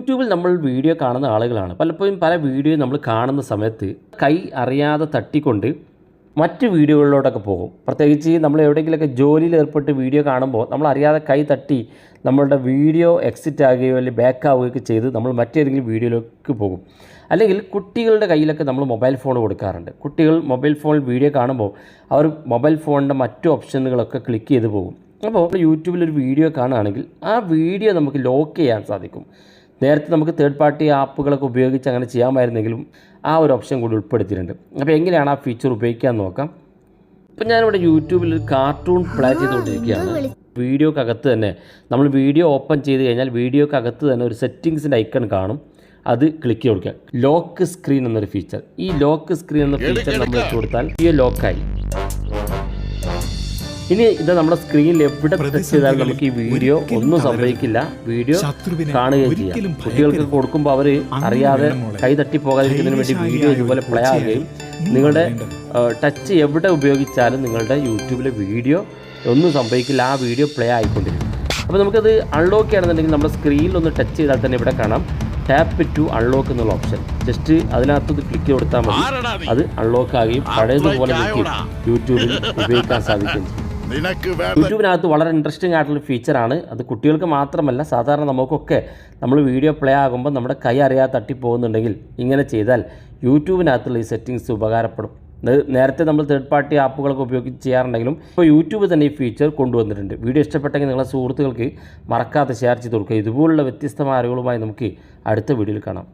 യൂട്യൂബിൽ നമ്മൾ വീഡിയോ കാണുന്ന ആളുകളാണ്. പലപ്പോഴും പല വീഡിയോ നമ്മൾ കാണുന്ന സമയത്ത് കൈ അറിയാതെ തട്ടിക്കൊണ്ട് മറ്റ് വീഡിയോകളിലോട്ടൊക്കെ പോകും. പ്രത്യേകിച്ച് നമ്മൾ എവിടെയെങ്കിലുമൊക്കെ ജോലിയിൽ ഏർപ്പെട്ട് വീഡിയോ കാണുമ്പോൾ നമ്മൾ അറിയാതെ കൈ തട്ടി നമ്മളുടെ വീഡിയോ എക്സിറ്റ് ആകുകയോ അല്ലെങ്കിൽ ബാക്ക് ആവുകയൊക്കെ ചെയ്ത് നമ്മൾ മറ്റേതെങ്കിലും വീഡിയോയിലേക്ക് പോകും. അല്ലെങ്കിൽ കുട്ടികളുടെ കയ്യിലൊക്കെ നമ്മൾ മൊബൈൽ ഫോൺ കൊടുക്കാറുണ്ട്. കുട്ടികൾ മൊബൈൽ ഫോണിൽ വീഡിയോ കാണുമ്പോൾ അവർ മൊബൈൽ ഫോണിൻ്റെ മറ്റു ഓപ്ഷനുകളൊക്കെ ക്ലിക്ക് ചെയ്ത് പോകും. അപ്പോൾ യൂട്യൂബിലൊരു വീഡിയോ കാണുകയാണെങ്കിൽ ആ വീഡിയോ നമുക്ക് ലോക്ക് ചെയ്യാൻ സാധിക്കും. നേരത്തെ നമുക്ക് തേർഡ് പാർട്ടി ആപ്പുകളൊക്കെ ഉപയോഗിച്ച് അങ്ങനെ ചെയ്യാമായിരുന്നെങ്കിലും ആ ഒരു ഓപ്ഷൻ കൂടി ഉൾപ്പെടുത്തിയിട്ടുണ്ട്. അപ്പോൾ എങ്ങനെയാണ് ആ ഫീച്ചർ ഉപയോഗിക്കാൻ നോക്കാം. ഇപ്പം ഞാനിവിടെ യൂട്യൂബിൽ ഒരു കാർട്ടൂൺ പ്ലേ ചെയ്തുകൊണ്ടിരിക്കുകയാണ്. വീഡിയോക്കകത്ത് തന്നെ നമ്മൾ വീഡിയോ ഓപ്പൺ ചെയ്ത് കഴിഞ്ഞാൽ വീഡിയോക്കകത്ത് തന്നെ ഒരു സെറ്റിങ്സിൻ്റെ ഐക്കൺ കാണും. അത് ക്ലിക്ക് ചെയ്ത് കൊടുക്കുക. ലോക്ക് സ്ക്രീൻ എന്നൊരു ഫീച്ചർ. ഈ ലോക്ക് സ്ക്രീൻ എന്ന ഫീച്ചർ നമ്മൾ ഇട്ട് കൊടുത്താൽ വീഡിയോ ലോക്കായി. ഇനി ഇത് നമ്മുടെ സ്ക്രീനിൽ എവിടെ ടച്ച് ചെയ്താൽ നമുക്ക് ഈ വീഡിയോ ഒന്നും സംഭവിക്കില്ല. വീഡിയോ കാണുകയും ചെയ്യാം. കുട്ടികൾക്ക് കൊടുക്കുമ്പോൾ അവർ അറിയാതെ കൈ തട്ടിപ്പോകാതിരിക്കുന്നതിന് വേണ്ടി വീഡിയോ ഇതുപോലെ പ്ലേ ആകുകയും നിങ്ങളുടെ ടച്ച് എവിടെ ഉപയോഗിച്ചാലും നിങ്ങളുടെ യൂട്യൂബിലെ വീഡിയോ ഒന്നും സംഭവിക്കില്ല. ആ വീഡിയോ പ്ലേ ആയിക്കൊണ്ടിരിക്കും. അപ്പോൾ നമുക്കത് അൺലോക്ക് ചെയ്യണമെന്നുണ്ടെങ്കിൽ നമ്മുടെ സ്ക്രീനിൽ ഒന്ന് ടച്ച് ചെയ്താൽ തന്നെ ഇവിടെ കാണാം ടാപ്പ് ടു അൺലോക്ക് എന്നുള്ള ഓപ്ഷൻ. ജസ്റ്റ് അതിനകത്ത് ക്ലിക്ക് കൊടുത്താൽ മതി. അത് അൺലോക്ക് ആകുകയും പഴയതുപോലെ നമുക്ക് യൂട്യൂബിൽ ഉപയോഗിക്കാൻ സാധിക്കും. യൂട്യൂബിനകത്ത് വളരെ ഇൻട്രസ്റ്റിംഗ് ആയിട്ടുള്ള ഫീച്ചറാണ്. അത് കുട്ടികൾക്ക് മാത്രമല്ല സാധാരണ നമുക്കൊക്കെ നമ്മൾ വീഡിയോ പ്ലേ ആകുമ്പോൾ നമ്മുടെ കൈ അറിയാതെ തട്ടിപ്പോകുന്നുണ്ടെങ്കിൽ ഇങ്ങനെ ചെയ്താൽ യൂട്യൂബിനകത്തുള്ള ഈ സെറ്റിങ്സ് ഉപകാരപ്പെടും. നേരത്തെ നമ്മൾ തേർഡ് പാർട്ടി ആപ്പുകളൊക്കെ ഉപയോഗിച്ച് ചെയ്യാറുണ്ടെങ്കിലും ഇപ്പോൾ യൂട്യൂബ് തന്നെ ഈ ഫീച്ചർ കൊണ്ടുവന്നിട്ടുണ്ട്. വീഡിയോ ഇഷ്ടപ്പെട്ടെങ്കിൽ നിങ്ങളുടെ സുഹൃത്തുക്കൾക്ക് മറക്കാതെ ഷെയർ ചെയ്ത് കൊടുക്കുക. ഇതുപോലുള്ള വ്യത്യസ്തമായ അറിവുകളുമായി നമുക്ക് അടുത്ത വീഡിയോയിൽ കാണാം.